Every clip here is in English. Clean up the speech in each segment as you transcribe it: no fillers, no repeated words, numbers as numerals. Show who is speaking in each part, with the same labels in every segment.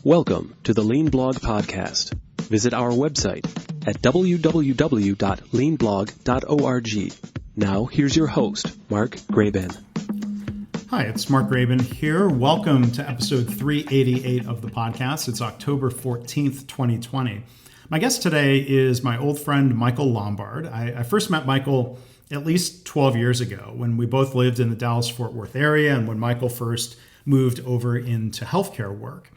Speaker 1: Welcome to the Lean Blog Podcast. Visit our website at www.leanblog.org. Now, here's your host, Mark Graban.
Speaker 2: Hi, it's Mark Graban here. Welcome to episode 388 of the podcast. It's October 14th, 2020. My guest today is my old friend, Michael Lombard. I first met Michael at least 12 years ago when we both lived in the Dallas-Fort Worth area and when Michael first moved over into healthcare work.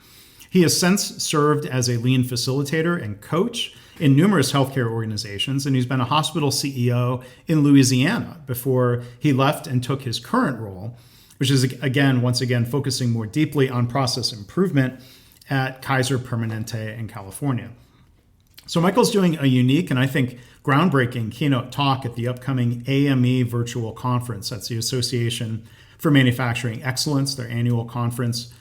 Speaker 2: He has since served as a lean facilitator and coach in numerous healthcare organizations, and he's been a hospital CEO in Louisiana before he left and took his current role, which is, once again, focusing more deeply on process improvement at Kaiser Permanente in California. So Michael's doing a unique and I think groundbreaking keynote talk at the upcoming AME virtual conference. That's the Association for Manufacturing Excellence. Their annual conference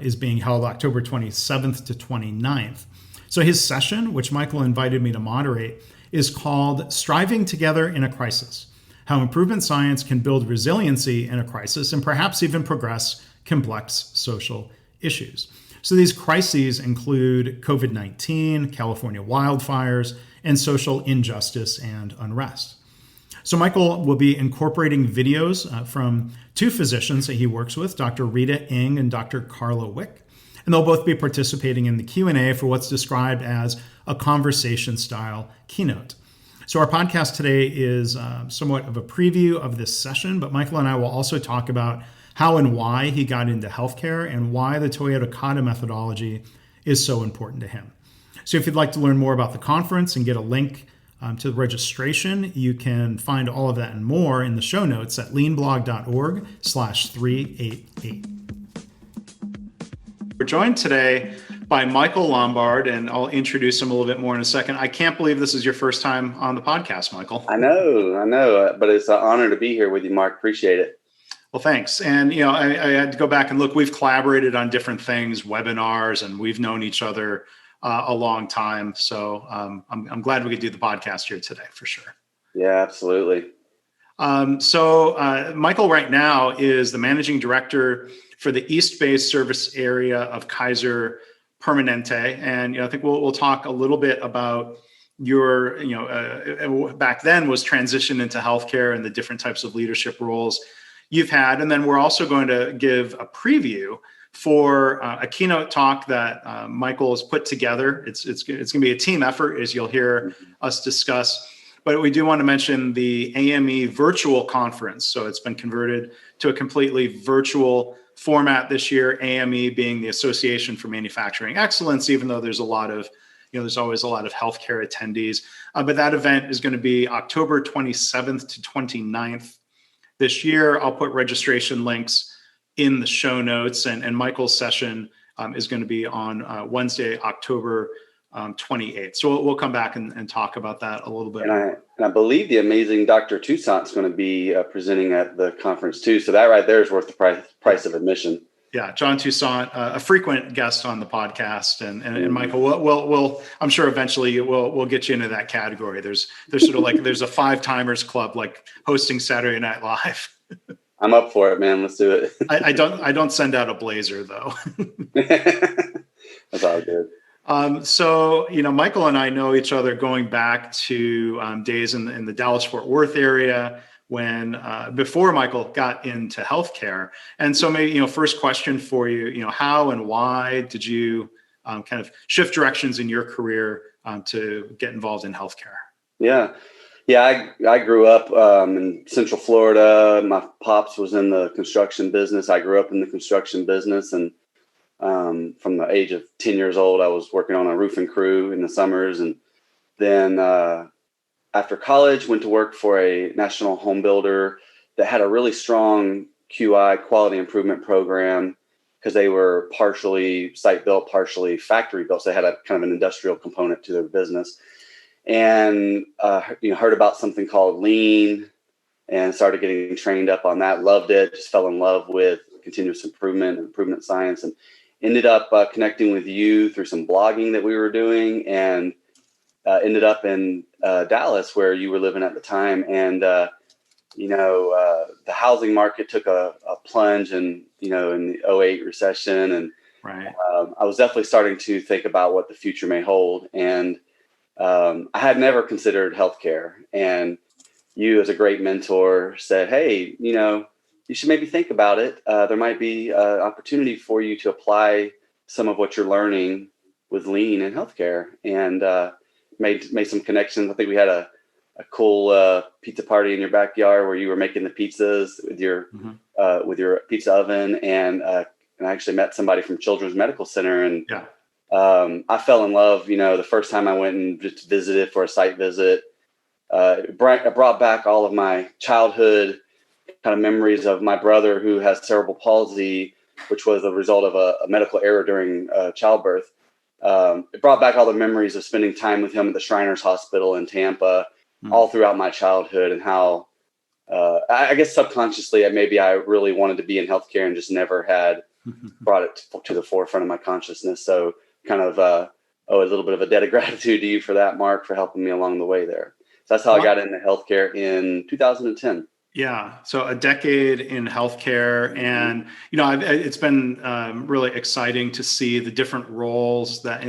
Speaker 2: is being held October 27th to 29th. So his session, which Michael invited me to moderate, is called Striving Together in a Crisis: How Improvement Science Can Build Resiliency in a Crisis and Perhaps Even Progress Complex Social Issues. So these crises include COVID-19, California wildfires, and social injustice and unrest. So Michael will be incorporating videos from two physicians that he works with, Dr. Rita Ng and Dr. Carla Wicks, and they'll both be participating in the Q&A for what's described as a conversation-style keynote. So our podcast today is somewhat of a preview of this session, but Michael and I will also talk about how and why he got into healthcare and why the Toyota Kata methodology is so important to him. So if you'd like to learn more about the conference and get a link to the registration, you can find all of that and more in the show notes at leanblog.org/388. We're joined today by Michael Lombard, and I'll introduce him a little bit more in a second. I can't believe this is your first time on the podcast, Michael.
Speaker 3: I know, but it's an honor to be here with you, Mark. Appreciate it.
Speaker 2: Well, thanks. And, I had to go back and look. We've collaborated on different things, webinars, and we've known each other a long time. So I'm glad we could do the podcast here today for sure.
Speaker 3: Yeah, absolutely.
Speaker 2: So Michael right now is the managing director for the East Bay service area of Kaiser Permanente. And, I think we'll talk a little bit about your, back then was transition into healthcare and the different types of leadership roles you've had. And then we're also going to give a preview for a keynote talk that Michael has put together. It's going to be a team effort, as you'll hear us discuss. But we do want to mention the AME virtual conference. So it's been converted to a completely virtual format this year, AME being the Association for Manufacturing Excellence, even though there's a lot of, there's always a lot of healthcare attendees. But that event is going to be October 27th to 29th this year. I'll put registration links in the show notes, and Michael's session is going to be on Wednesday, October 28th. So we'll come back and talk about that a little bit.
Speaker 3: And I believe the amazing Dr. Toussaint's going to be presenting at the conference too. So that right there is worth the price of admission. Yeah,
Speaker 2: John Toussaint, a frequent guest on the podcast, and Michael, we'll I'm sure eventually we'll get you into that category. There's sort of like there's a 5-timers club like hosting Saturday Night Live.
Speaker 3: I'm up for it, man. Let's do it.
Speaker 2: I don't send out a blazer though.
Speaker 3: That's all good.
Speaker 2: So, Michael and I know each other going back to days in the Dallas-Fort Worth area when before Michael got into healthcare. And so maybe, first question for you, how and why did you kind of shift directions in your career to get involved in healthcare?
Speaker 3: Yeah, I grew up in Central Florida. My pops was in the construction business. I grew up in the construction business, and from the age of 10 years old, I was working on a roofing crew in the summers. And then after college, went to work for a national home builder that had a really strong QI, quality improvement program, because they were partially site built, partially factory built. So they had a kind of an industrial component to their business. And heard about something called lean and started getting trained up on that. Loved it. Just fell in love with continuous improvement science, and ended up connecting with you through some blogging that we were doing, and ended up in Dallas where you were living at the time. And the housing market took a plunge in the 2008 recession, and
Speaker 2: Right.
Speaker 3: I was definitely starting to think about what the future may hold. And I had never considered healthcare. And you, as a great mentor, said, hey, you should maybe think about it. There might be an opportunity for you to apply some of what you're learning with lean in healthcare, and made some connections. I think we had a cool pizza party in your backyard where you were making the pizzas with your pizza oven, and I actually met somebody from Children's Medical Center, and I fell in love. The first time I went and just visited for a site visit, it brought back all of my childhood kind of memories of my brother who has cerebral palsy, which was the result of a medical error during childbirth. It brought back all the memories of spending time with him at the Shriners Hospital in Tampa, all throughout my childhood, and how I guess subconsciously maybe I really wanted to be in healthcare and just never had brought it to the forefront of my consciousness. So kind of owe a little bit of a debt of gratitude to you for that, Mark, for helping me along the way there. So that's how I got into healthcare in 2010.
Speaker 2: Yeah. So a decade in healthcare, and, it's been really exciting to see the different roles that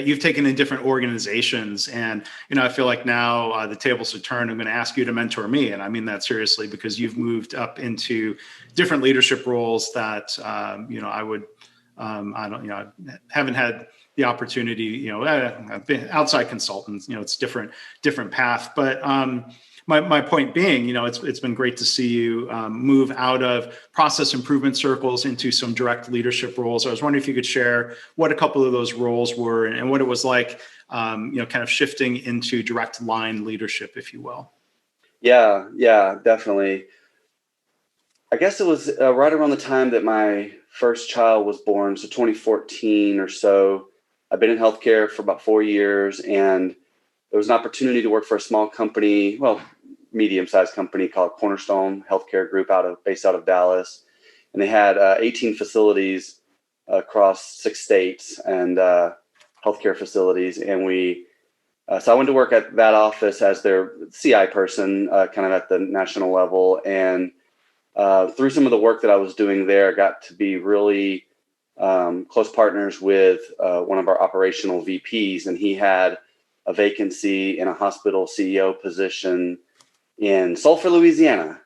Speaker 2: you've taken in different organizations. And, I feel like now the tables are turned. I'm going to ask you to mentor me. And I mean that seriously, because you've moved up into different leadership roles that, I haven't had the opportunity, I've been outside consultants, it's different path, but, my point being, it's been great to see you move out of process improvement circles into some direct leadership roles. I was wondering if you could share what a couple of those roles were and what it was like, kind of shifting into direct line leadership, if you will.
Speaker 3: Yeah, definitely. I guess it was right around the time that my first child was born, so 2014 or so. I've been in healthcare for about 4 years, and there was an opportunity to work for a small company, medium-sized company called Cornerstone Healthcare Group based out of Dallas. And they had 18 facilities across 6 states and healthcare facilities. And so I went to work at that office as their CI person, kind of at the national level. And through some of the work that I was doing there, I got to be really close partners with one of our operational VPs, and he had a vacancy in a hospital CEO position in Sulphur, Louisiana,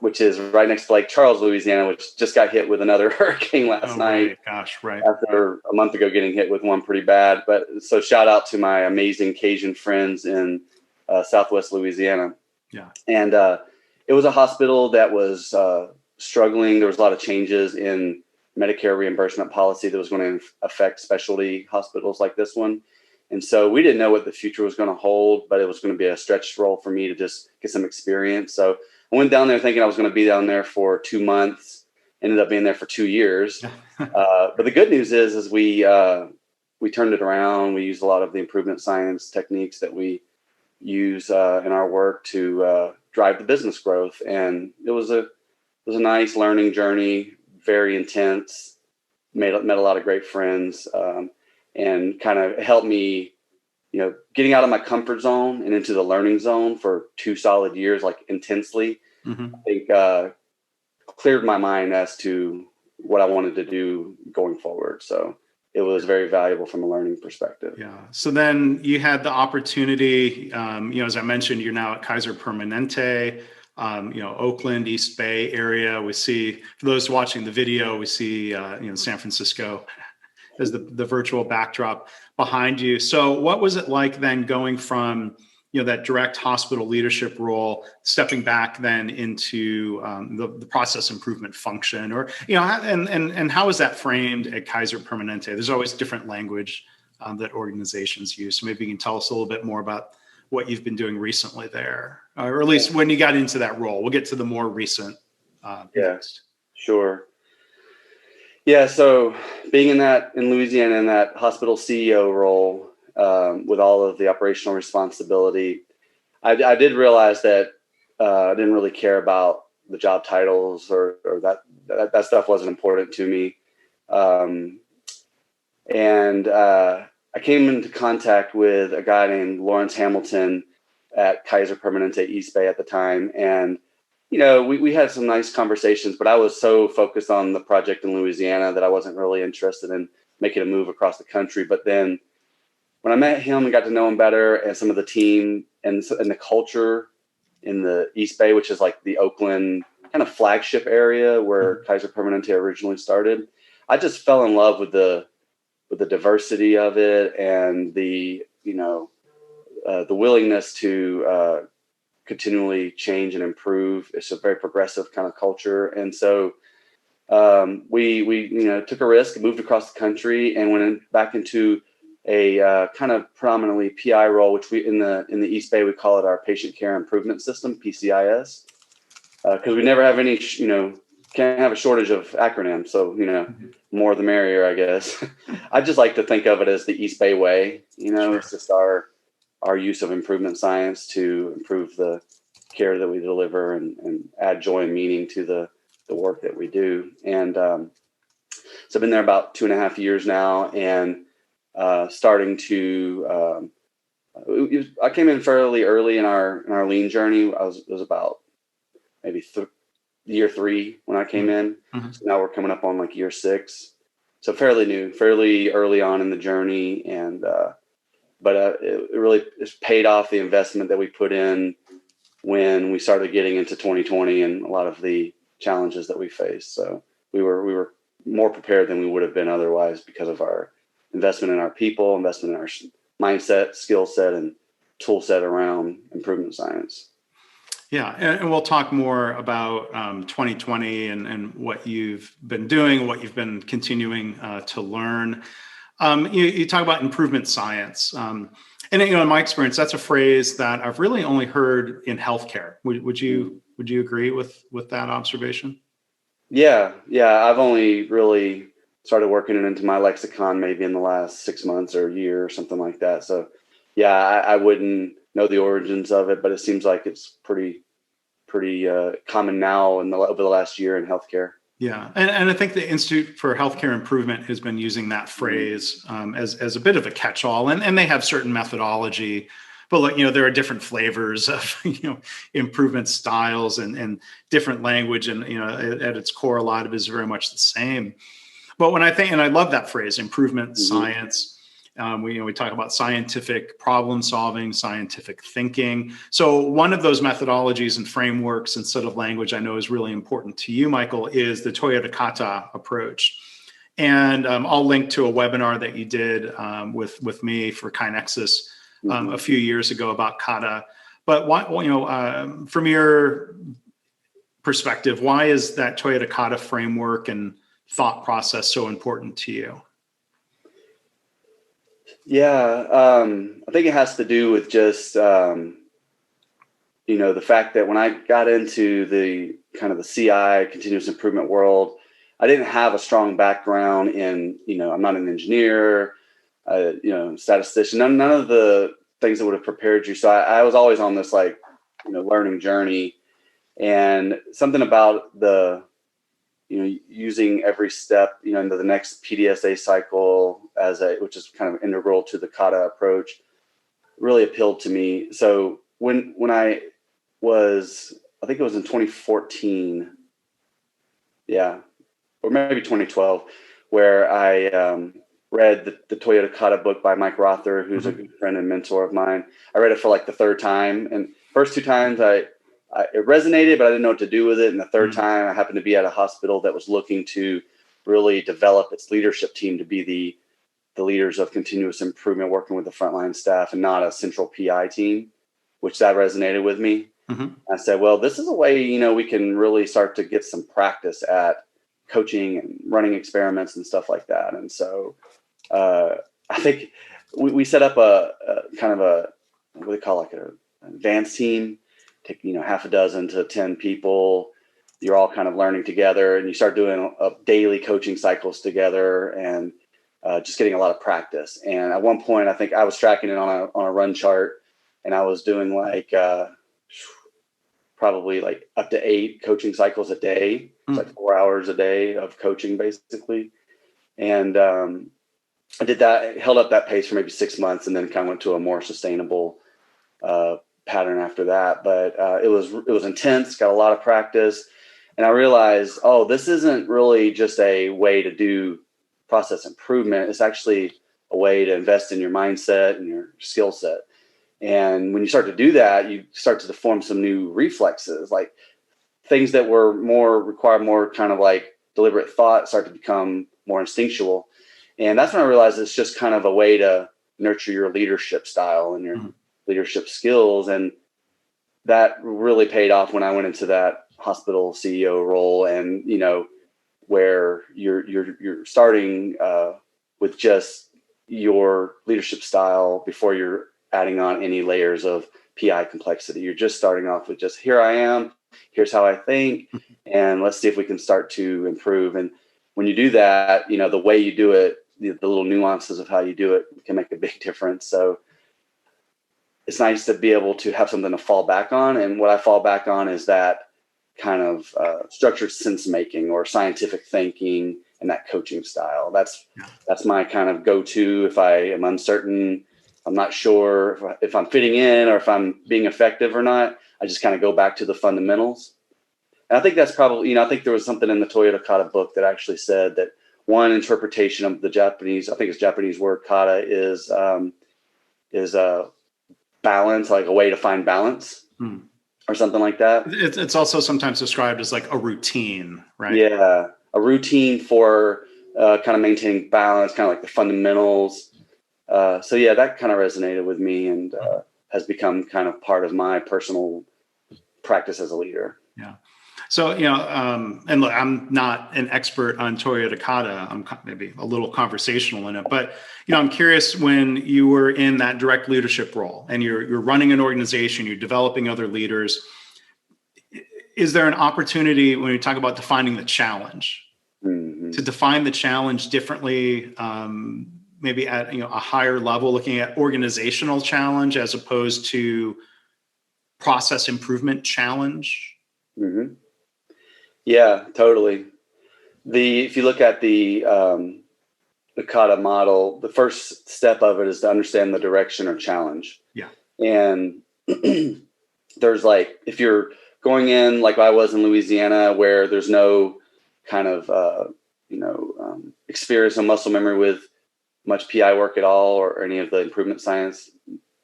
Speaker 3: which is right next to Lake Charles, Louisiana, which just got hit with another hurricane last night.
Speaker 2: Right.
Speaker 3: After a month ago getting hit with one pretty bad. But so shout out to my amazing Cajun friends in Southwest Louisiana.
Speaker 2: Yeah.
Speaker 3: And it was a hospital that was struggling. There was a lot of changes in Medicare reimbursement policy that was going to affect specialty hospitals like this one. And so we didn't know what the future was going to hold, but it was going to be a stretched role for me to just get some experience. So I went down there thinking I was going to be down there for 2 months, ended up being there for 2 years. But the good news is we turned it around. We used a lot of the improvement science techniques that we use in our work to drive the business growth. And it was a nice learning journey, very intense, met a lot of great friends, and kind of helped me, getting out of my comfort zone and into the learning zone for 2 solid years, like intensely. I think cleared my mind as to what I wanted to do going forward. So it was very valuable from a learning perspective.
Speaker 2: Yeah. So then you had the opportunity, as I mentioned, you're now at Kaiser Permanente, Oakland, East Bay area. We see, for those watching the video, we see, San Francisco as the virtual backdrop behind you. So what was it like then going from, that direct hospital leadership role, stepping back then into the process improvement function, or, and how is that framed at Kaiser Permanente? There's always different language that organizations use. So maybe you can tell us a little bit more about what you've been doing recently there, or at least when you got into that role. We'll get to the more recent next.
Speaker 3: Sure. Yeah, so being in Louisiana in that hospital CEO role, with all of the operational responsibility, I did realize that I didn't really care about the job titles or that stuff wasn't important to me. And I came into contact with a guy named Lawrence Hamilton at Kaiser Permanente East Bay at the time, and we had some nice conversations, but I was so focused on the project in Louisiana that I wasn't really interested in making a move across the country. But then when I met him and got to know him better, and some of the team and the culture in the East Bay, which is like the Oakland kind of flagship area where Kaiser Permanente originally started, I just fell in love with the diversity of it, and the willingness to continually change and improve. It's a very progressive kind of culture. And so we took a risk, moved across the country, and went back into a kind of predominantly PI role, which we in the East Bay, we call it our Patient Care Improvement System, PCIS, because we never have any, can't have a shortage of acronyms. So, more the merrier, I guess. I just like to think of it as the East Bay way.
Speaker 2: Sure.
Speaker 3: It's just our use of improvement science to improve the care that we deliver and add joy and meaning to the work that we do. And so I've been there about 2.5 years now, and starting to I came in fairly early in our lean journey. It was about maybe year 3 when I came in. So now we're coming up on like year 6. So fairly new, fairly early on in the journey. And but it really has paid off the investment that we put in when we started getting into 2020 and a lot of the challenges that we faced. So we were more prepared than we would have been otherwise because of our investment in our people, investment in our mindset, skill set, and tool set around improvement science.
Speaker 2: Yeah, and we'll talk more about 2020 and what you've been doing, what you've been continuing to learn. You talk about improvement science. And in my experience, that's a phrase that I've really only heard in healthcare. Would you agree with that observation?
Speaker 3: Yeah. I've only really started working it into my lexicon maybe in the last 6 months or a year or something like that. So yeah, I wouldn't know the origins of it, but it seems like it's pretty common now over the last year in healthcare.
Speaker 2: Yeah, and I think the Institute for Healthcare Improvement has been using that phrase as a bit of a catch-all, and they have certain methodology, but there are different flavors of improvement styles and different language, and at its core, a lot of it is very much the same. But when I love that phrase, improvement science. We talk about scientific problem solving, scientific thinking. So one of those methodologies and frameworks and sort of language I know is really important to you, Michael, is the Toyota Kata approach. And I'll link to a webinar that you did with me for Kinexus a few years ago about Kata. But why, from your perspective, why is that Toyota Kata framework and thought process so important to you?
Speaker 3: Yeah, I think it has to do with just, the fact that when I got into the kind of the CI, continuous improvement world, I didn't have a strong background in, I'm not an engineer, statistician, none of the things that would have prepared you. So I was always on this learning journey, and something about the, using every step, into the next PDSA cycle which is kind of integral to the Kata approach, really appealed to me. So when I think it was in 2014, or maybe 2012, where I read the Toyota Kata book by Mike Rother, who's a good friend and mentor of mine. I read it for the 3rd time, and first 2 times it resonated, but I didn't know what to do with it. And the 3rd time, I happened to be at a hospital that was looking to really develop its leadership team to be the leaders of continuous improvement, working with the frontline staff and not a central PI team, which that resonated with me. I said, well, this is a way, we can really start to get some practice at coaching and running experiments and stuff like that. And so I think we set up a kind of what do they call an advanced team. Take, half a dozen to 10 people. You're all kind of learning together, and you start doing daily coaching cycles together, and just getting a lot of practice. And at one point, I think I was tracking it on a run chart, and I was doing probably up to 8 coaching cycles a day. It's 4 hours a day of coaching, basically. And I did that, held up that pace for maybe 6 months, and then kind of went to a more sustainable pattern after that. But it was intense, got a lot of practice. And I realized, oh, this isn't really just a way to do process improvement. It's actually a way to invest in your mindset and your skill set. And when you start to do that, you start to form some new reflexes, like things that require more kind of like deliberate thought start to become more instinctual. And that's when I realized it's just kind of a way to nurture your leadership style and your leadership skills. And that really paid off when I went into that hospital CEO role, and where you're starting with just your leadership style before you're adding on any layers of PI complexity. You're just starting off with just, here I am, here's how I think, and let's see if we can start to improve. And when you do that, the way you do it, the little nuances of how you do it can make a big difference. So it's nice to be able to have something to fall back on. And what I fall back on is that kind of structured sense making or scientific thinking and that coaching style. That's my kind of go-to if I am uncertain, I'm not sure if I'm fitting in or if I'm being effective or not. I just kind of go back to the fundamentals. And I think that's probably, I think there was something in the Toyota Kata book that actually said that one interpretation of the Japanese, I think it's Japanese word kata, is a balance, like a way to find balance. Or something like that.
Speaker 2: It's also sometimes described as like a routine, right?
Speaker 3: Yeah, a routine for kind of maintaining balance, kind of like the fundamentals. So yeah, that kind of resonated with me and has become kind of part of my personal practice as a leader.
Speaker 2: Yeah. So, and look, I'm not an expert on Toyota Kata. I'm maybe a little conversational in it, but, I'm curious, when you were in that direct leadership role and you're running an organization, you're developing other leaders, is there an opportunity when you talk about defining the challenge to define the challenge differently, maybe at, a higher level, looking at organizational challenge as opposed to process improvement challenge?
Speaker 3: Mm-hmm. Yeah, totally. If you look at the Kata model, the first step of it is to understand the direction or challenge.
Speaker 2: Yeah. And
Speaker 3: there's like, if you're going in like I was in Louisiana, where there's no kind of, experience or muscle memory with much PI work at all, or any of the improvement science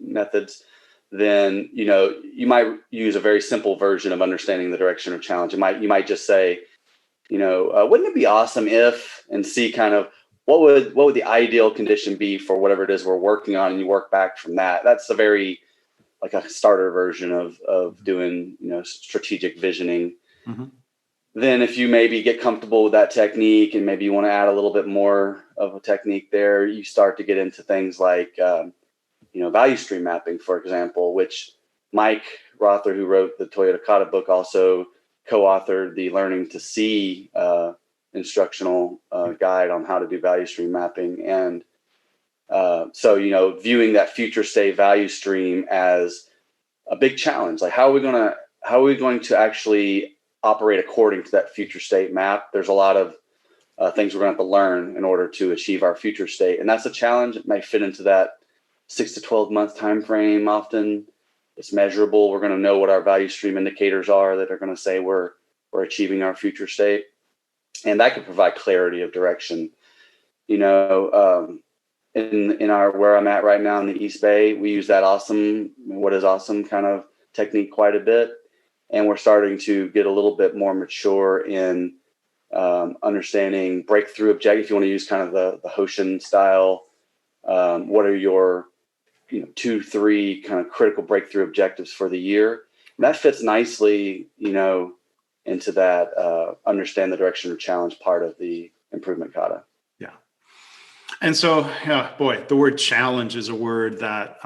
Speaker 3: methods, then, you might use a very simple version of understanding the direction or challenge. You might just say, wouldn't it be awesome if, and see kind of what would the ideal condition be for whatever it is we're working on, and you work back from that. That's a very like a starter version of doing, strategic visioning.
Speaker 2: Mm-hmm.
Speaker 3: Then if you maybe get comfortable with that technique and maybe you want to add a little bit more of a technique there, you start to get into things like, value stream mapping, for example, which Mike Rother, who wrote the Toyota Kata book, also co-authored the Learning to See instructional guide on how to do value stream mapping. And so, viewing that future state value stream as a big challenge, like how are we going to actually operate according to that future state map? There's a lot of things we're going to have to learn in order to achieve our future state. And that's a challenge. It may fit into that 6 to 12 month time frame. Often it's measurable. We're going to know what our value stream indicators are that are going to say we're achieving our future state. And that could provide clarity of direction. In our, where I'm at right now in the East Bay, we use that what is awesome kind of technique quite a bit. And we're starting to get a little bit more mature in understanding breakthrough objectives. If you want to use kind of the Hoshin style, what are your 2-3 kind of critical breakthrough objectives for the year? And that fits nicely, into that understand the direction or challenge part of the improvement kata.
Speaker 2: Yeah. And so, the word challenge is a word that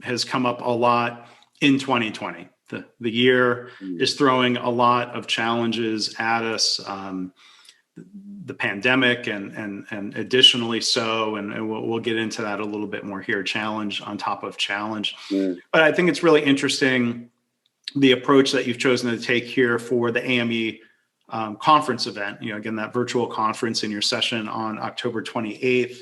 Speaker 2: has come up a lot in 2020. The year is throwing a lot of challenges at us. The pandemic and additionally so, and we'll get into that a little bit more here, challenge on top of challenge. But I think it's really interesting, the approach that you've chosen to take here for the AME conference event, again, that virtual conference in your session on October 28th.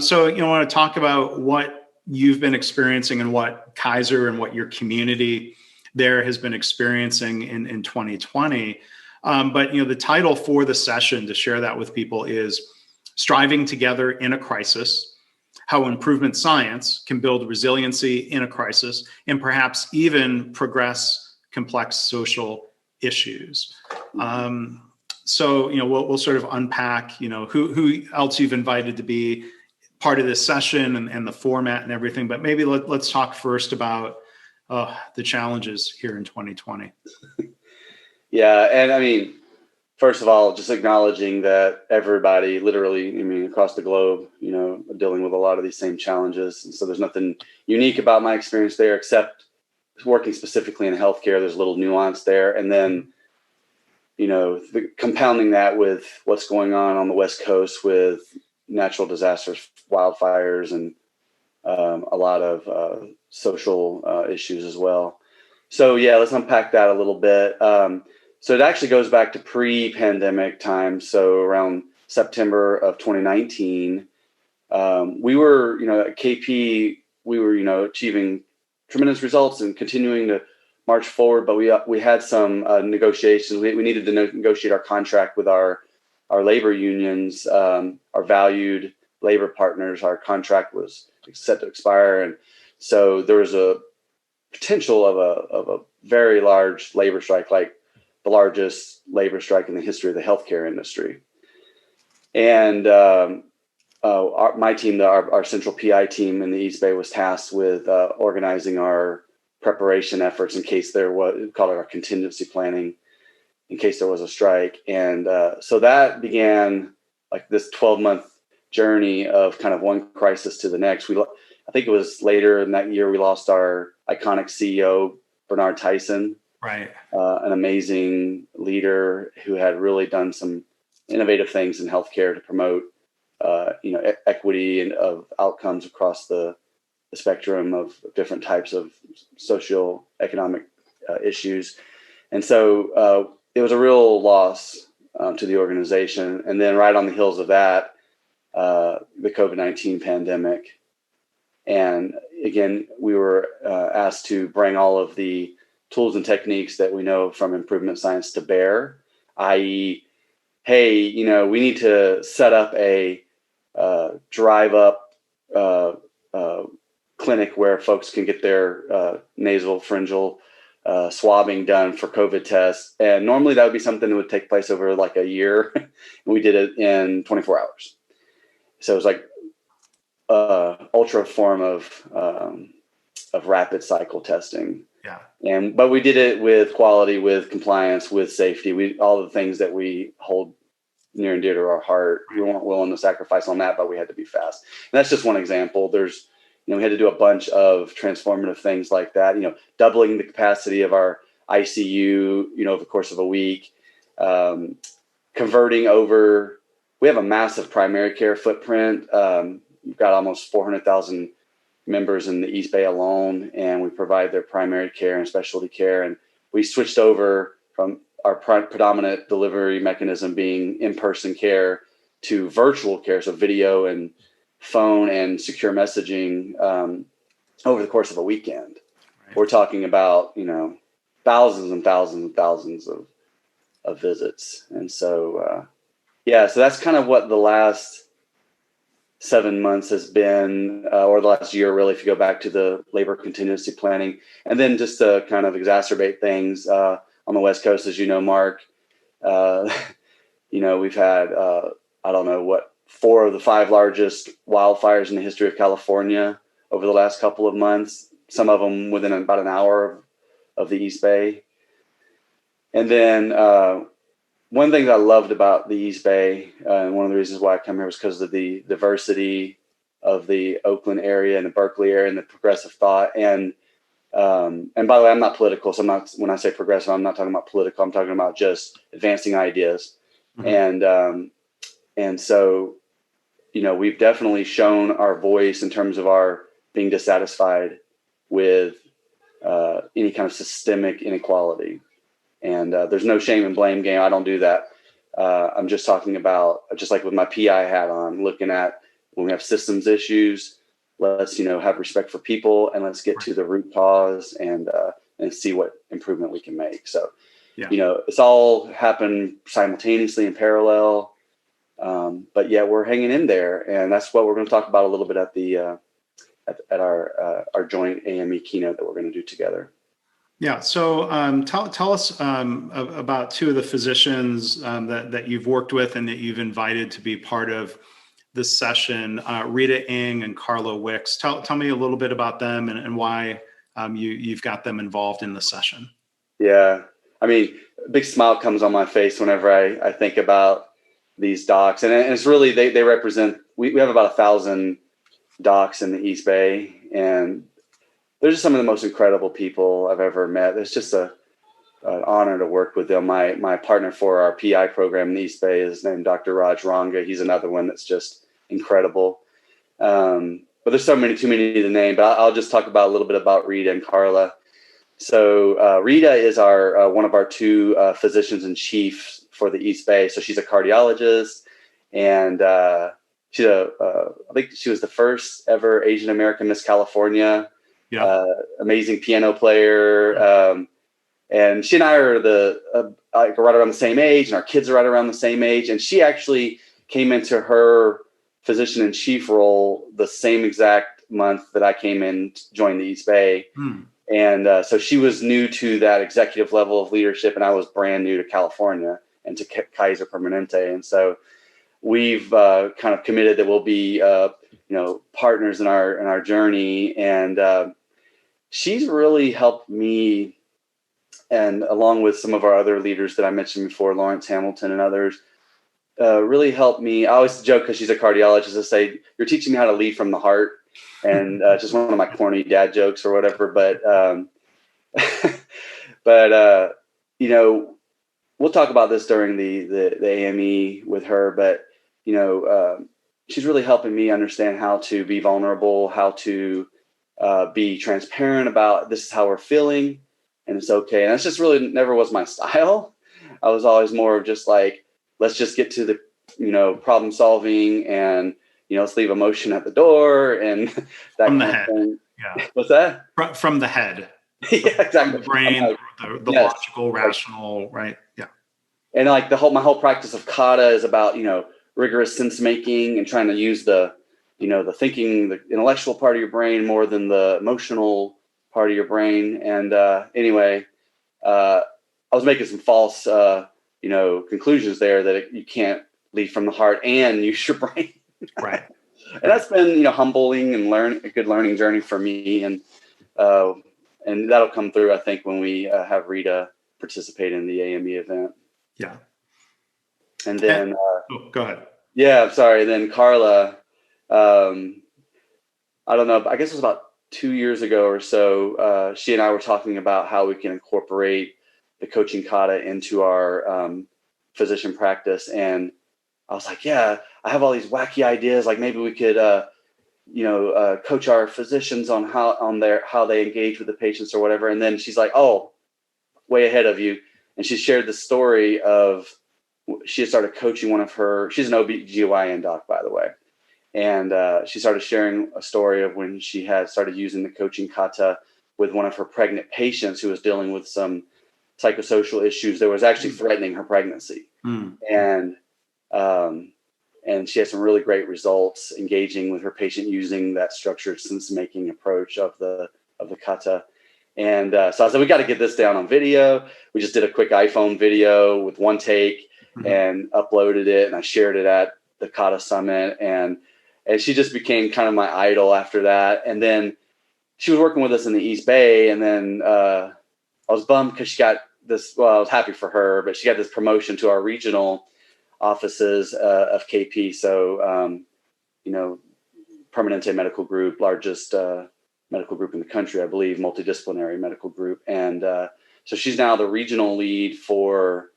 Speaker 2: So, I want to talk about what you've been experiencing and what Kaiser and what your community there has been experiencing in 2020. But the title for the session, to share that with people, is Striving Together in a Crisis: How Improvement Science Can Build Resiliency in a Crisis and Perhaps Even Progress Complex Social Issues. So we'll sort of unpack who else you've invited to be part of this session and the format and everything. But maybe let's talk first about the challenges here in 2020.
Speaker 3: Yeah, and I mean, first of all, just acknowledging that everybody, literally, across the globe, dealing with a lot of these same challenges. And so there's nothing unique about my experience there, except working specifically in healthcare. There's a little nuance there. And then, compounding that with what's going on the West Coast with natural disasters, wildfires, and a lot of social issues as well. So yeah, let's unpack that a little bit. So it actually goes back to pre-pandemic time. So around September of 2019, we were, at KP, we were, achieving tremendous results and continuing to march forward. But we had some negotiations. We needed to negotiate our contract with our labor unions, our valued labor partners. Our contract was set to expire, and so there was a potential of a very large labor strike, like the largest labor strike in the history of the healthcare industry. And my team, our central PI team in the East Bay, was tasked with organizing our preparation efforts in case there was, we call it our contingency planning, in case there was a strike. And so that began like this 12-month journey of kind of one crisis to the next. I think it was later in that year we lost our iconic CEO, Bernard Tyson.
Speaker 2: Right.
Speaker 3: An amazing leader who had really done some innovative things in healthcare to promote, equity and of outcomes across the spectrum of different types of socioeconomic issues. And so it was a real loss to the organization. And then right on the heels of that, the COVID-19 pandemic. And again, we were asked to bring all of the tools and techniques that we know from improvement science to bear, i.e., hey, we need to set up a drive-up clinic where folks can get their nasal pharyngeal swabbing done for COVID tests. And normally that would be something that would take place over like a year. And we did it in 24 hours. So it was like ultra form of rapid cycle testing.
Speaker 2: Yeah.
Speaker 3: But we did it with quality, with compliance, with safety. All the things that we hold near and dear to our heart. We weren't willing to sacrifice on that, but we had to be fast. And that's just one example. There's, we had to do a bunch of transformative things like that. Doubling the capacity of our ICU, over the course of a week. Converting over. We have a massive primary care footprint. We've got almost 400,000 members in the East Bay alone, and we provide their primary care and specialty care. And we switched over from our predominant delivery mechanism being in-person care to virtual care, so video and phone and secure messaging over the course of a weekend. Right. We're talking about, thousands and thousands and thousands of visits. And so, so that's kind of what the last 7 months has been, or the last year, really, if you go back to the labor contingency planning. And then just to kind of exacerbate things on the West Coast, as you know, Mark, we've had, 4 of the 5 largest wildfires in the history of California over the last couple of months, some of them within about an hour of the East Bay. And then one thing that I loved about the East Bay, and one of the reasons why I come here, was because of the diversity of the Oakland area and the Berkeley area and the progressive thought. And by the way, I'm not political, so when I say progressive, I'm not talking about political. I'm talking about just advancing ideas. Mm-hmm. And so, we've definitely shown our voice in terms of our being dissatisfied with any kind of systemic inequality. And there's no shame and blame game. I don't do that. I'm just talking about, just like with my PI hat on, looking at when we have systems issues, let's, have respect for people, and let's get to the root cause and see what improvement we can make. So, it's all happened simultaneously in parallel. But yeah, we're hanging in there, and that's what we're going to talk about a little bit at the at our joint AME keynote that we're going to do together.
Speaker 2: Yeah. So tell us about two of the physicians that you've worked with and that you've invited to be part of this session, Rita Ng and Carla Wicks. Tell me a little bit about them and why you've got them involved in the session.
Speaker 3: Yeah. I mean, a big smile comes on my face whenever I think about these docs. And it's really, they represent, we have about 1,000 docs in the East Bay, and they're just some of the most incredible people I've ever met. It's just an honor to work with them. My partner for our PI program in the East Bay is named Dr. Raj Ranga. He's another one that's just incredible. But there's too many to name, but I'll just talk about a little bit about Rita and Carla. So Rita is one of our two physicians in chief for the East Bay. So she's a cardiologist, and she's I think she was the first ever Asian American Miss California. Yeah. Amazing piano player. And she and I are right around the same age, and our kids are right around the same age. And she actually came into her physician in chief role the same exact month that I came in to join the East Bay. And so she was new to that executive level of leadership, and I was brand new to California and to Kaiser Permanente. And so we've kind of committed that we'll be, partners in our journey. And she's really helped me, and along with some of our other leaders that I mentioned before, Lawrence Hamilton and others, really helped me. I always joke, because she's a cardiologist, I say, you're teaching me how to lead from the heart. And just one of my corny dad jokes or whatever. But we'll talk about this during the AME with her. But, she's really helping me understand how to be vulnerable, how to be transparent about this is how we're feeling, and it's okay. And that's just really never was my style. I was always more of just like, let's just get to the, problem solving, and, let's leave emotion at the door and that
Speaker 2: from the
Speaker 3: kind
Speaker 2: head.
Speaker 3: Of thing.
Speaker 2: Yeah.
Speaker 3: What's that?
Speaker 2: From the head.
Speaker 3: Yeah, exactly.
Speaker 2: From the brain, the
Speaker 3: yes.
Speaker 2: Logical, rational, right? Yeah.
Speaker 3: And like my whole practice of Kata is about, rigorous sense making and trying to use the thinking, the intellectual part of your brain more than the emotional part of your brain. And anyway, I was making some false, conclusions there that you can't lead from the heart and use your brain.
Speaker 2: Right.
Speaker 3: And that's been, humbling and a good learning journey for me. And that'll come through, I think, when we have Rita participate in the AME event.
Speaker 2: Yeah.
Speaker 3: And then,
Speaker 2: go ahead.
Speaker 3: Yeah, sorry. Then Carla, I don't know, I guess it was about 2 years ago or so. She and I were talking about how we can incorporate the coaching kata into our physician practice. And I was like, yeah, I have all these wacky ideas. Like maybe we could, coach our physicians on how they engage with the patients or whatever. And then she's like, oh, way ahead of you. And she shared the story of, she had started coaching she's an OBGYN doc, by the way. And she started sharing a story of when she had started using the coaching kata with one of her pregnant patients who was dealing with some psychosocial issues that was actually threatening her pregnancy. And she had some really great results engaging with her patient using that structured sense-making approach of the kata. And so I said, we got to get this down on video. We just did a quick iPhone video with one take and uploaded it. And I shared it at the Kata Summit. And she just became kind of my idol after that. And then she was working with us in the East Bay. And then I was bummed because she got this, well, I was happy for her, but she got this promotion to our regional offices of KP. So, Permanente Medical Group, largest medical group in the country, I believe, multidisciplinary medical group. And so she's now the regional lead for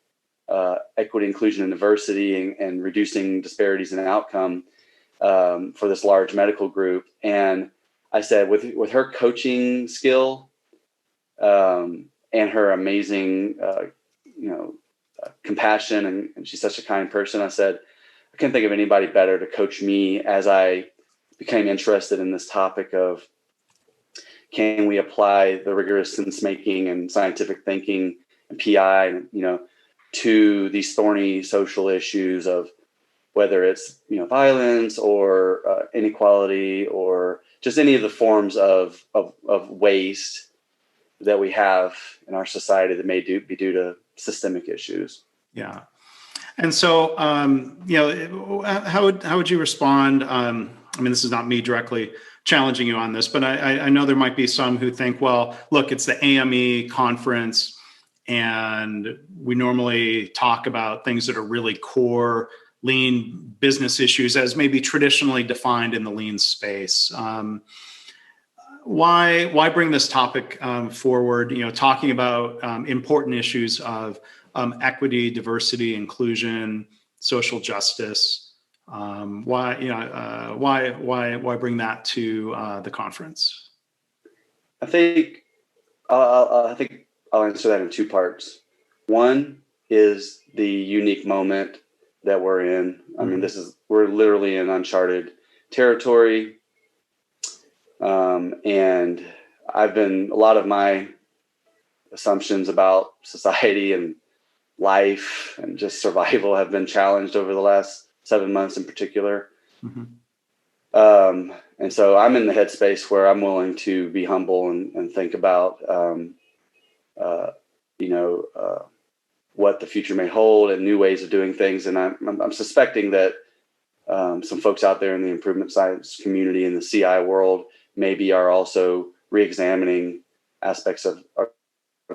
Speaker 3: equity, inclusion, and diversity and reducing disparities in outcome for this large medical group. And I said, with her coaching skill and her amazing, compassion, and she's such a kind person, I said, I can't think of anybody better to coach me as I became interested in this topic of, can we apply the rigorous sense making and scientific thinking and PI, to these thorny social issues of whether it's, violence or inequality or just any of the forms of waste that we have in our society that may be due to systemic issues.
Speaker 2: Yeah. And so, how would you respond? This is not me directly challenging you on this, but I know there might be some who think, well, look, it's the AME conference, and we normally talk about things that are really core lean business issues as maybe traditionally defined in the lean space. Why bring this topic forward? Talking about important issues of equity, diversity, inclusion, social justice. Why bring that to the conference?
Speaker 3: I think I'll answer that in two parts. One is the unique moment that we're in. I mean, we're literally in uncharted territory. And a lot of my assumptions about society and life and just survival have been challenged over the last 7 months in particular. Mm-hmm. And so I'm in the headspace where I'm willing to be humble and think about, what the future may hold and new ways of doing things. And I'm suspecting that some folks out there in the improvement science community in the CI world maybe are also re-examining aspects of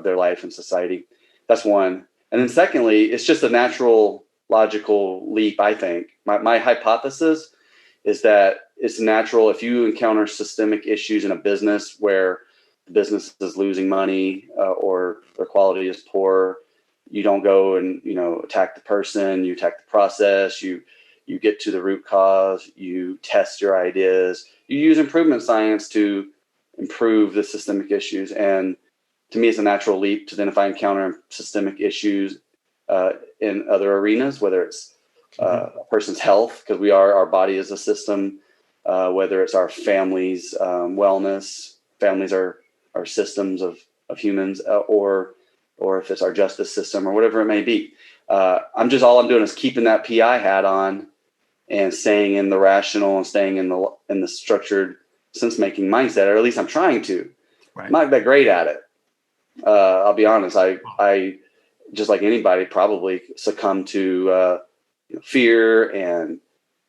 Speaker 3: their life and society. That's one. And then secondly, it's just a natural, logical leap, I think. My hypothesis is that it's natural if you encounter systemic issues in a business where the business is losing money or their quality is poor, you don't go and attack the person, you attack the process, you get to the root cause, you test your ideas, you use improvement science to improve the systemic issues. And to me, it's a natural leap to then, if I encounter systemic issues in other arenas, whether it's a person's health, because our body is a system, whether it's our family's wellness, families are systems of humans, or if it's our justice system or whatever it may be. All I'm doing is keeping that PI hat on and staying in the rational and staying in the structured sense-making mindset, or at least I'm trying to. Right. I'm not that great at it. I'll be honest. I just like anybody probably succumb to fear, and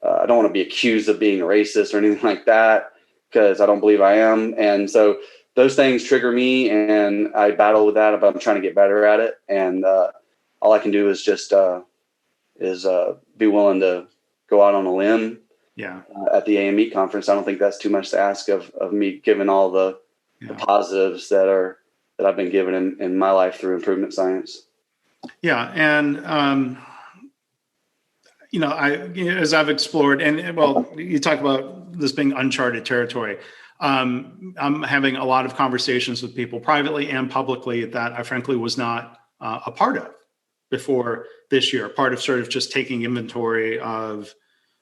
Speaker 3: I don't want to be accused of being a racist or anything like that, because I don't believe I am. And so those things trigger me, and I battle with that, but I'm trying to get better at it. And all I can do is just be willing to go out on a limb. Yeah. At the AME conference. I don't think that's too much to ask of me, given all the positives that I've been given in my life through improvement science. Yeah.
Speaker 2: And, as I've explored, and well, you talk about this being uncharted territory. I'm having a lot of conversations with people privately and publicly that I frankly was not a part of before this year, part of sort of just taking inventory of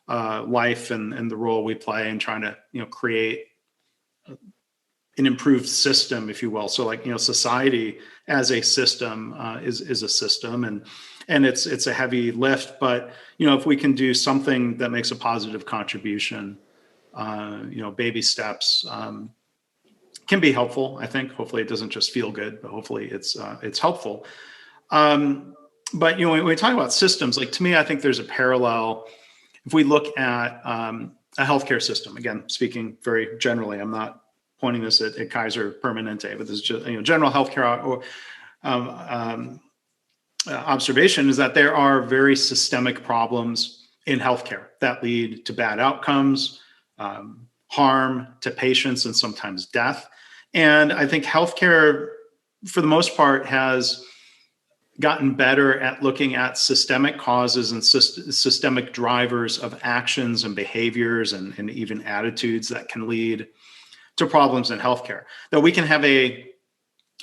Speaker 2: life and the role we play and trying to, create an improved system, if you will. So society as a system is a system, and it's a heavy lift, but if we can do something that makes a positive contribution, baby steps can be helpful. I think hopefully it doesn't just feel good, but hopefully it's helpful. But when we talk about systems, to me, I think there's a parallel. If we look at a healthcare system, again, speaking very generally, I'm not pointing this at Kaiser Permanente, but this is just general healthcare or observation is that there are very systemic problems in healthcare that lead to bad outcomes, harm to patients, and sometimes death. And I think healthcare, for the most part, has gotten better at looking at systemic causes and systemic drivers of actions and behaviors and even attitudes that can lead to problems in healthcare. That we can have a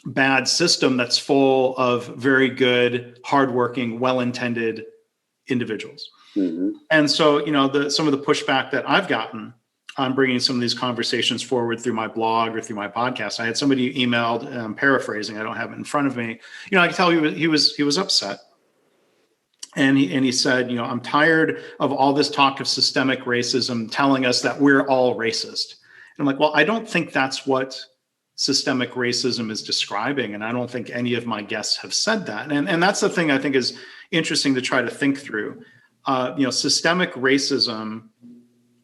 Speaker 2: bad system that's full of very good, hardworking, well-intended individuals. Mm-hmm. And so, some of the pushback that I've gotten I'm bringing some of these conversations forward through my blog or through my podcast. I had somebody who emailed, paraphrasing, I don't have it in front of me. I can tell he was upset. And he said, I'm tired of all this talk of systemic racism telling us that we're all racist. And I'm like, well, I don't think that's what systemic racism is describing. And I don't think any of my guests have said that. And that's the thing I think is interesting to try to think through. Systemic racism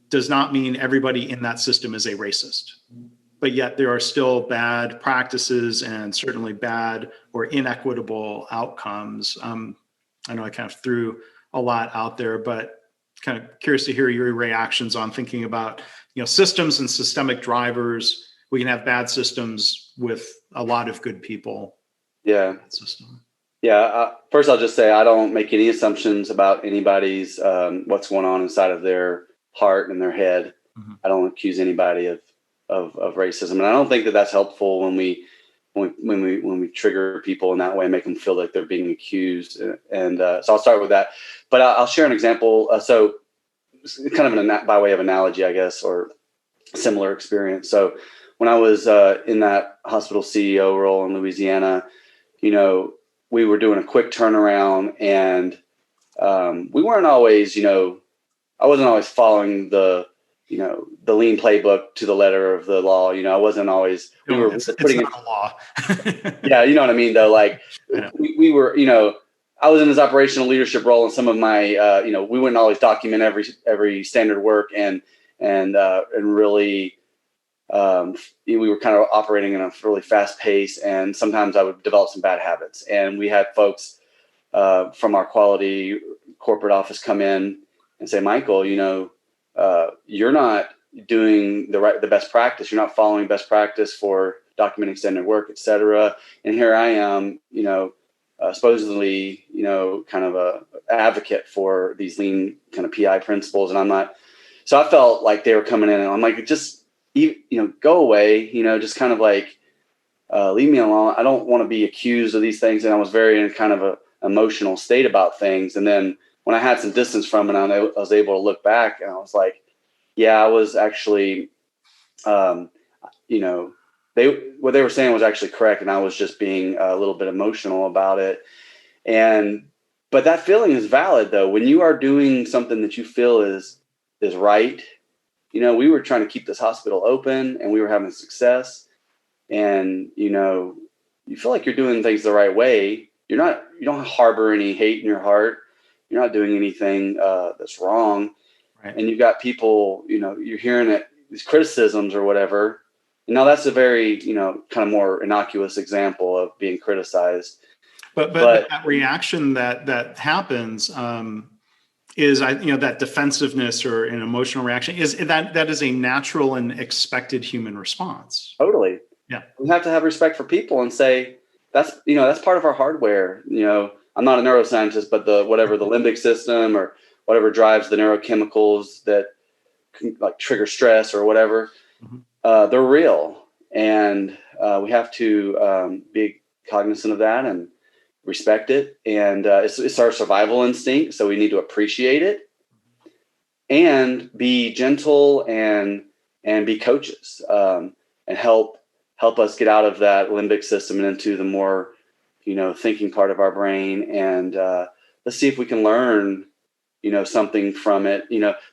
Speaker 2: does not mean everybody in that system is a racist. But yet there are still bad practices and certainly bad or inequitable outcomes. I know I kind of threw a lot out there, but kind of curious to hear your reactions on thinking about, systems and systemic drivers. We can have bad systems with a lot of good people.
Speaker 3: Yeah.
Speaker 2: In that system.
Speaker 3: Yeah. First, I'll just say I don't make any assumptions about anybody's what's going on inside of their heart and their head. Mm-hmm. I don't accuse anybody of racism, and I don't think that that's helpful when we trigger people in that way, make them feel like they're being accused. And so I'll start with that, but I'll share an example. So kind of by way of analogy, I guess, or similar experience. So when I was in that hospital CEO role in Louisiana, we were doing a quick turnaround, and we weren't always, I wasn't always following the lean playbook to the letter of the law. I wasn't always,
Speaker 2: it's not a law.
Speaker 3: Yeah. You know what I mean, though? Like we were, I was in this operational leadership role, and some of my, we wouldn't always document every standard work and really, we were kind of operating in a really fast pace, and sometimes I would develop some bad habits. And we had folks from our quality corporate office come in and say, Michael, you're not doing the best practice. You're not following best practice for documenting standard work, et cetera. And here I am, supposedly, kind of a advocate for these lean kind of PI principles. And I'm not, so I felt like they were coming in, and I'm like, just, go away, just kind of like, leave me alone. I don't want to be accused of these things. And I was very in kind of a emotional state about things. And then when I had some distance from it, I was able to look back, and I was like, yeah, I was actually, what they were saying was actually correct. And I was just being a little bit emotional about it. But that feeling is valid, though. When you are doing something that you feel is right, we were trying to keep this hospital open, and we were having success, and, you feel like you're doing things the right way. You don't harbor any hate in your heart. You're not doing anything that's wrong. Right. And you've got people, you're hearing these criticisms or whatever. And now that's a very, kind of more innocuous example of being criticized.
Speaker 2: But that reaction that happens is, that defensiveness or an emotional reaction is that is a natural and expected human response.
Speaker 3: Totally.
Speaker 2: Yeah.
Speaker 3: We have to have respect for people and say, that's part of our hardware. I'm not a neuroscientist, but the limbic system or whatever drives the neurochemicals that can, like, trigger stress or whatever, mm-hmm. They're real. And we have to be cognizant of that and respect it. And it's our survival instinct. So we need to appreciate it and be gentle and be coaches and help us get out of that limbic system and into the more, thinking part of our brain. And let's see if we can learn, something from it,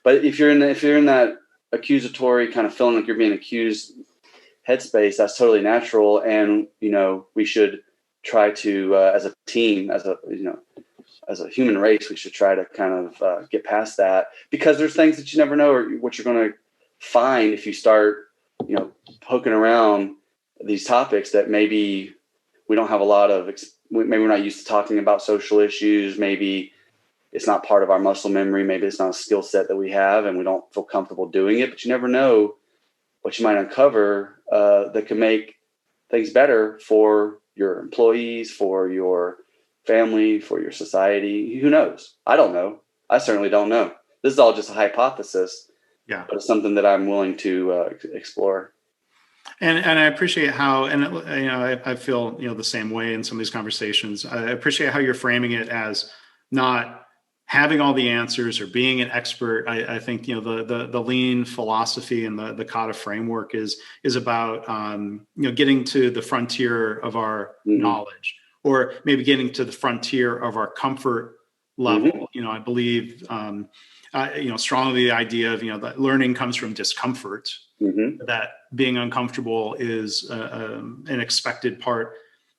Speaker 3: but if you're in that accusatory kind of feeling like you're being accused headspace, that's totally natural. And, we should try to, as a team, as a human race, we should try to kind of get past that, because there's things that you never know or what you're going to find if you start, poking around these topics that maybe we don't have a lot of, maybe we're not used to talking about social issues. Maybe it's not part of our muscle memory. Maybe it's not a skill set that we have and we don't feel comfortable doing it, but you never know what you might uncover that can make things better for your employees, for your family, for your society. Who knows? I don't know. I certainly don't know. This is all just a hypothesis, but it's something that I'm willing to explore.
Speaker 2: And I appreciate how, and I feel the same way in some of these conversations. I appreciate how you're framing it as not having all the answers or being an expert. I think, the lean philosophy and the Kata framework is about, getting to the frontier of our knowledge, or maybe getting to the frontier of our comfort level. I believe, strongly the idea of, that learning comes from discomfort, that being uncomfortable is an expected part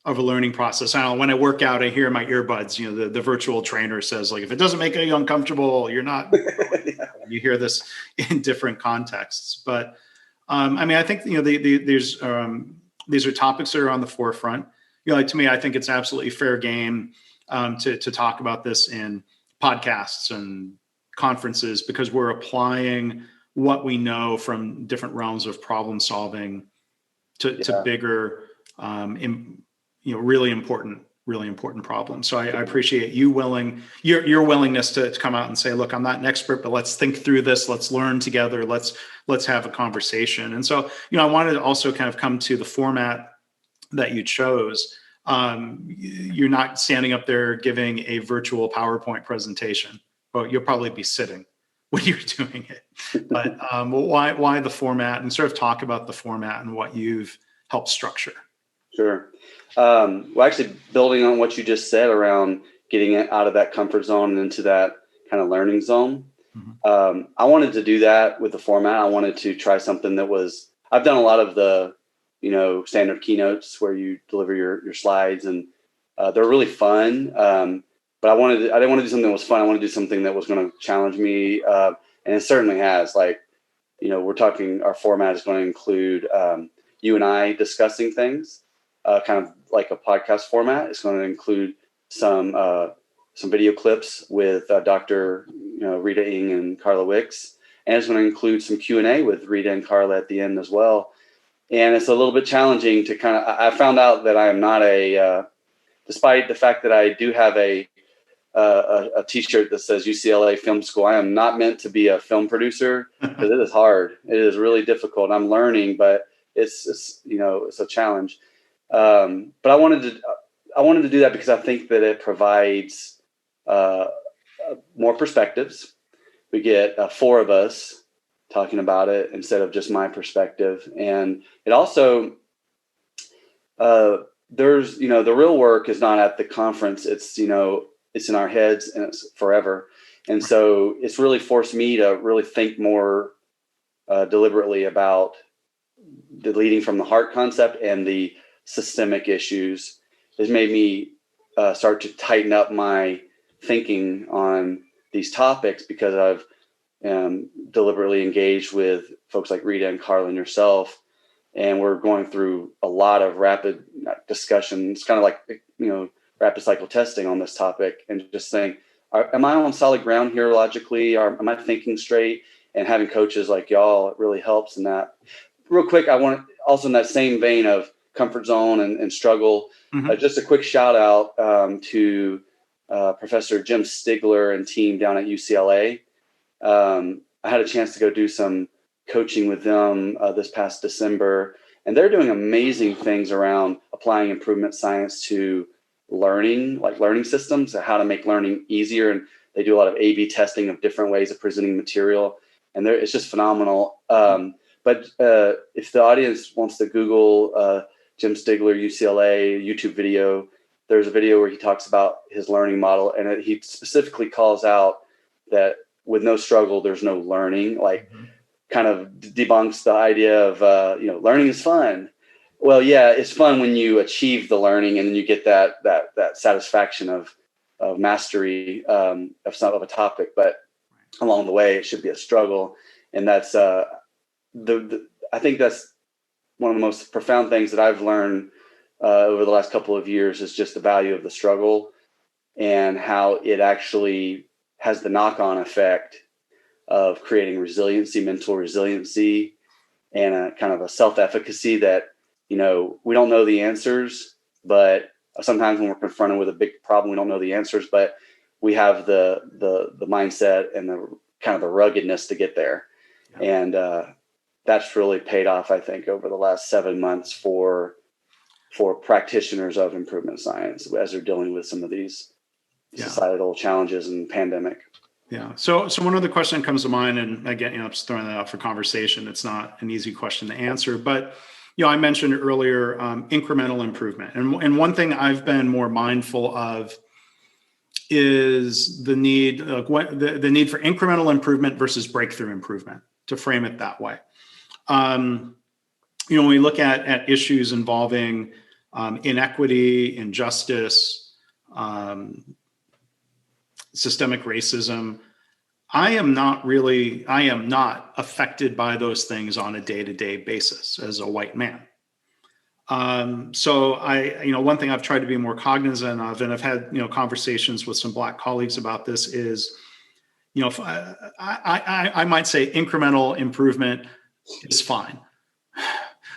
Speaker 2: of a learning process. I don't know, when I work out, I hear in my earbuds, the virtual trainer says, like, if it doesn't make you uncomfortable, you're not. You hear this in different contexts, but I think, these are topics that are on the forefront. To me, I think it's absolutely fair game to talk about this in podcasts and conferences, because we're applying what we know from different realms of problem solving to bigger, really important problems. So I appreciate your willingness to come out and say, look, I'm not an expert, but let's think through this. Let's learn together. Let's have a conversation. And so, I wanted to also kind of come to the format that you chose. You're not standing up there giving a virtual PowerPoint presentation. Well, you'll probably be sitting when you're doing it. But why the format, and sort of talk about the format and what you've helped structure?
Speaker 3: Sure. Well, actually, building on what you just said around getting it out of that comfort zone and into that kind of learning zone, I wanted to do that with the format. I wanted to try something that was, I've done a lot of the, standard keynotes where you deliver your slides, and they're really fun. But I didn't want to do something that was fun. I want to do something that was going to challenge me. And it certainly has. Like, we're talking, our format is going to include you and I discussing things, kind of like a podcast format. It's going to include some video clips with Dr. Rita Ng and Carla Wicks, and it's going to include some Q&A with Rita and Carla at the end as well. And it's a little bit challenging to I found out that I am not despite the fact that I do have a t-shirt that says UCLA Film School, I am not meant to be a film producer, because it is hard. It is really difficult. I'm learning, but it's a challenge. But I wanted to do that because I think that it provides more perspectives. We get 4 of us talking about it instead of just my perspective. And it also, there's, the real work is not at the conference. It's, it's in our heads, and it's forever. And so it's really forced me to really think more deliberately about the leading from the heart concept and the systemic issues. Has made me start to tighten up my thinking on these topics, because I've deliberately engaged with folks like Rita and Carla and yourself, and we're going through a lot of rapid discussions, kind of like rapid cycle testing on this topic, and just saying, am I on solid ground here logically? Am I thinking straight? And having coaches like y'all, it really helps in that. Real quick, I want also, in that same vein of comfort zone and struggle, just a quick shout out to Professor Jim Stigler and team down at UCLA. I had a chance to go do some coaching with them this past December, and they're doing amazing things around applying improvement science to learning, like learning systems, and how to make learning easier. And they do a lot of A/B testing of different ways of presenting material, and it's just phenomenal. But if the audience wants to Google Jim Stigler, UCLA YouTube video, there's a video where he talks about his learning model, and he specifically calls out that with no struggle, there's no learning, like kind of debunks the idea of, learning is fun. Well, yeah, it's fun when you achieve the learning and then you get that satisfaction of mastery of a topic, but along the way, it should be a struggle. And that's, I think that's one of the most profound things that I've learned over the last couple of years, is just the value of the struggle and how it actually has the knock-on effect of creating resiliency, mental resiliency, and a kind of a self-efficacy that, we don't know the answers, but sometimes when we're confronted with a big problem, we don't know the answers, but we have the mindset and the kind of the ruggedness to get there. Yeah. And that's really paid off, I think, over the last 7 months for practitioners of improvement science as they're dealing with some of these societal challenges and pandemic.
Speaker 2: Yeah. So one other question comes to mind, and again, I'm just throwing that out for conversation. It's not an easy question to answer, but I mentioned earlier incremental improvement, and one thing I've been more mindful of is the need the need for incremental improvement versus breakthrough improvement, to frame it that way. When we look at issues involving inequity, injustice, systemic racism, I am not affected by those things on a day-to-day basis as a white man. So one thing I've tried to be more cognizant of, and I've had, conversations with some Black colleagues about this, is, if I might say incremental improvement is fine.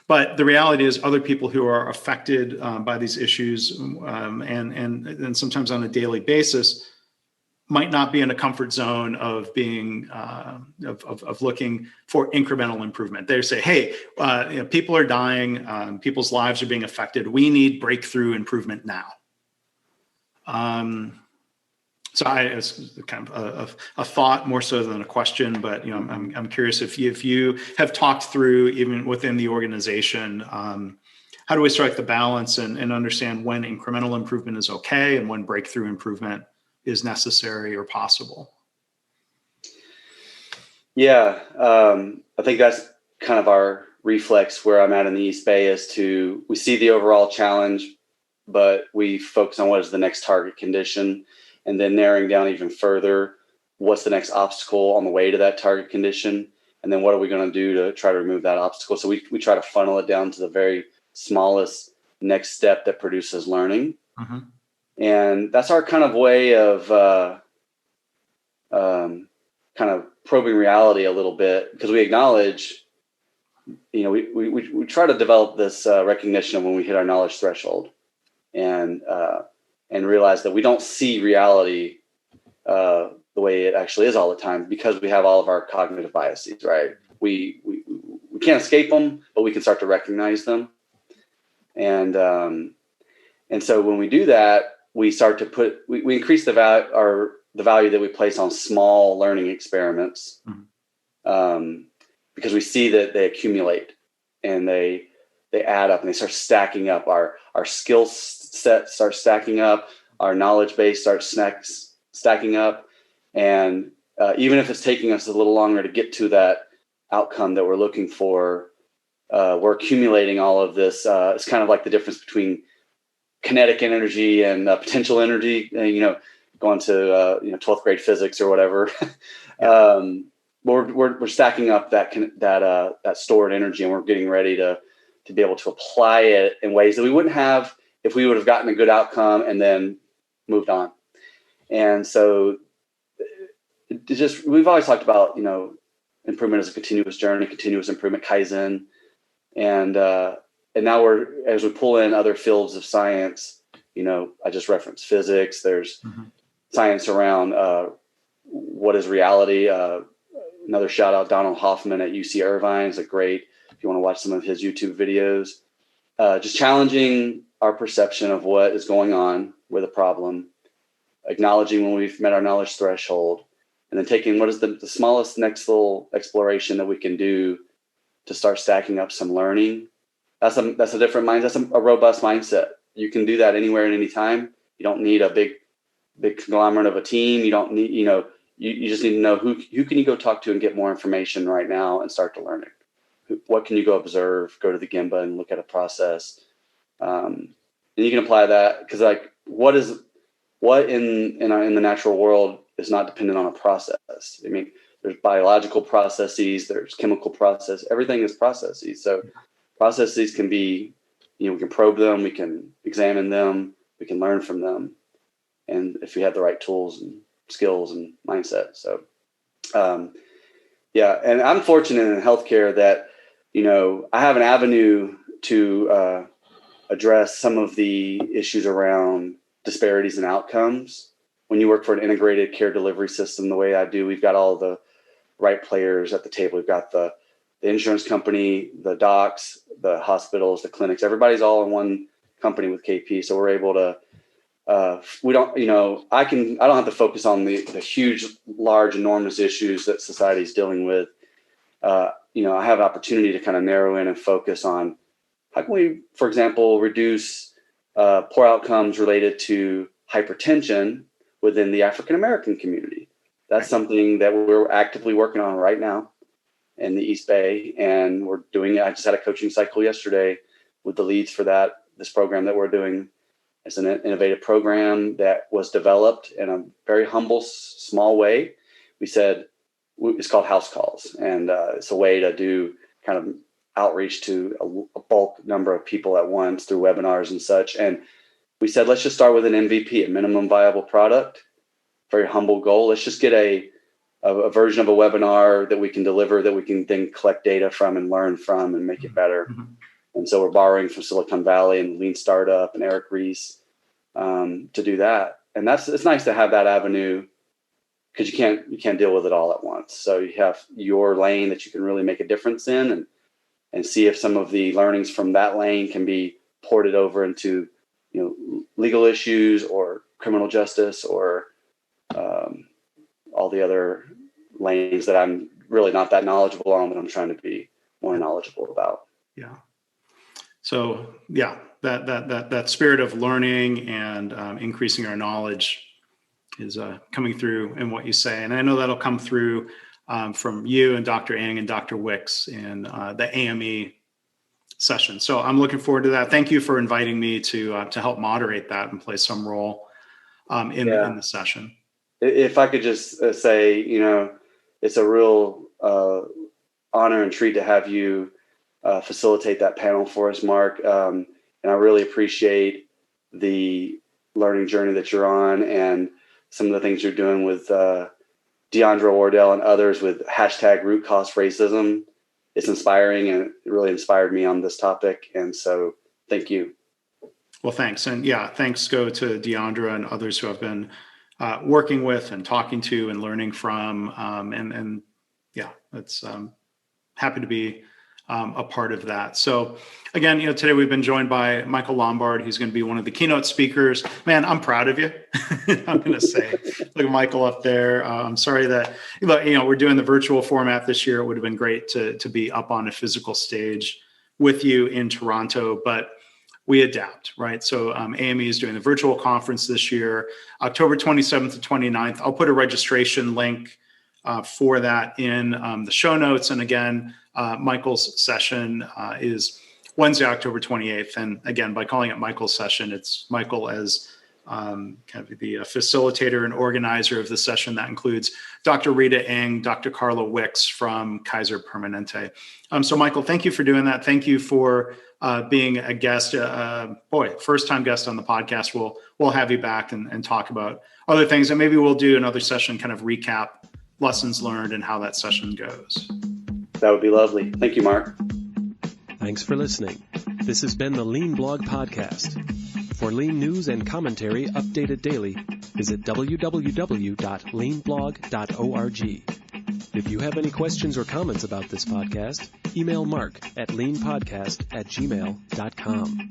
Speaker 2: But the reality is other people who are affected by these issues and sometimes on a daily basis might not be in a comfort zone of being of looking for incremental improvement. They say, "Hey, people are dying, people's lives are being affected. We need breakthrough improvement now." So it's kind of a thought more so than a question, but I'm curious if you have talked through, even within the organization, how do we strike the balance and understand when incremental improvement is okay and when breakthrough improvement is necessary or possible?
Speaker 3: Yeah, I think that's kind of our reflex where I'm at in the East Bay, is we see the overall challenge, but we focus on what is the next target condition, and then narrowing down even further, what's the next obstacle on the way to that target condition, and then what are we going to do to try to remove that obstacle. So we try to funnel it down to the very smallest next step that produces learning. Mm-hmm. And that's our kind of way of kind of probing reality a little bit, because we acknowledge, we try to develop this recognition of when we hit our knowledge threshold, and realize that we don't see reality the way it actually is all the time, because we have all of our cognitive biases, right? We can't escape them, but we can start to recognize them. And so when we do that, we start to we increase the value that we place on small learning experiments, because we see that they accumulate and they add up and they start stacking up. Our skill set starts stacking up. Our knowledge base starts stacking up. And even if it's taking us a little longer to get to that outcome that we're looking for, we're accumulating all of this. It's kind of like the difference between kinetic energy and potential energy, going to 12th grade physics or whatever. We're stacking up that stored energy, and we're getting ready to be able to apply it in ways that we wouldn't have if we would have gotten a good outcome and then moved on. And so we've always talked about, improvement as a continuous journey, continuous improvement, Kaizen. And now as we pull in other fields of science, I just referenced physics. There's science around what is reality. Another shout out, Donald Hoffman at UC Irvine is great, if you want to watch some of his YouTube videos, just challenging our perception of what is going on with a problem, acknowledging when we've met our knowledge threshold, and then taking what is the smallest next little exploration that we can do to start stacking up some learning. That's a different mindset. That's a robust mindset. You can do that anywhere and anytime. You don't need a big conglomerate of a team. You don't need, you just need to know who can you go talk to and get more information right now and start to learn it. What can you go observe, go to the Gemba and look at a process. And you can apply that, because what in the natural world is not dependent on a process. I mean, there's biological processes, there's chemical process, everything is processes. So processes can be, we can probe them, we can examine them, we can learn from them. And if we have the right tools and skills and mindset. So, and I'm fortunate in healthcare that, I have an avenue to address some of the issues around disparities in outcomes. When you work for an integrated care delivery system, the way I do, we've got all the right players at the table. We've got the insurance company, the docs, the hospitals, the clinics. Everybody's all in one company with KP. So we're able to we don't, I don't have to focus on the huge, large, enormous issues that society is dealing with. I have opportunity to kind of narrow in and focus on how can we, for example, reduce poor outcomes related to hypertension within the African American community. That's something that we're actively working on right now in the East Bay, and we're doing it. I just had a coaching cycle yesterday with the leads for this program that we're doing. It's an innovative program that was developed in a very humble, small way. We said it's called House Calls, and it's a way to do kind of outreach to a bulk number of people at once through webinars and such. And we said, let's just start with an MVP, a minimum viable product, very humble goal. Let's just get a version of a webinar that we can deliver, that we can then collect data from and learn from and make it better. Mm-hmm. And so we're borrowing from Silicon Valley and Lean Startup and Eric Ries to do that. And it's nice to have that avenue, because you can't deal with it all at once. So you have your lane that you can really make a difference in, and see if some of the learnings from that lane can be ported over into legal issues or criminal justice or all the other lanes that I'm really not that knowledgeable on, but I'm trying to be more knowledgeable about.
Speaker 2: Yeah. So yeah, that spirit of learning and increasing our knowledge is coming through in what you say. And I know that'll come through from you and Dr. Ng and Dr. Wicks in the AME session. So I'm looking forward to that. Thank you for inviting me to help moderate that and play some role in the session.
Speaker 3: If I could just say, it's a real honor and treat to have you facilitate that panel for us, Mark. And I really appreciate the learning journey that you're on and some of the things you're doing with Deandra Wardell and others with #root cause racism. It's inspiring, and it really inspired me on this topic. And so thank you.
Speaker 2: Well, thanks. And thanks go to Deandra and others who have been working with and talking to and learning from. It's happy to be a part of that. So again, today we've been joined by Michael Lombard. He's going to be one of the keynote speakers. Man, I'm proud of you. I'm going to say, look at Michael up there. I'm sorry that, we're doing the virtual format this year. It would have been great to be up on a physical stage with you in Toronto, but we adapt, right? So AME is doing the virtual conference this year, October 27th to 29th. I'll put a registration link for that in the show notes. And again, Michael's session is Wednesday, October 28th. And again, by calling it Michael's session, it's Michael as kind of the facilitator and organizer of the session. That includes Dr. Rita Ng, Dr. Carla Wicks from Kaiser Permanente. So Michael, thank you for doing that. Thank you for being a guest, first-time guest on the podcast. We'll have you back and talk about other things. And maybe we'll do another session, kind of recap lessons learned and how that session goes.
Speaker 3: That would be lovely. Thank you, Mark.
Speaker 1: Thanks for listening. This has been the Lean Blog Podcast. For Lean news and commentary updated daily, visit www.leanblog.org. If you have any questions or comments about this podcast, email Mark at leanpodcast@gmail.com.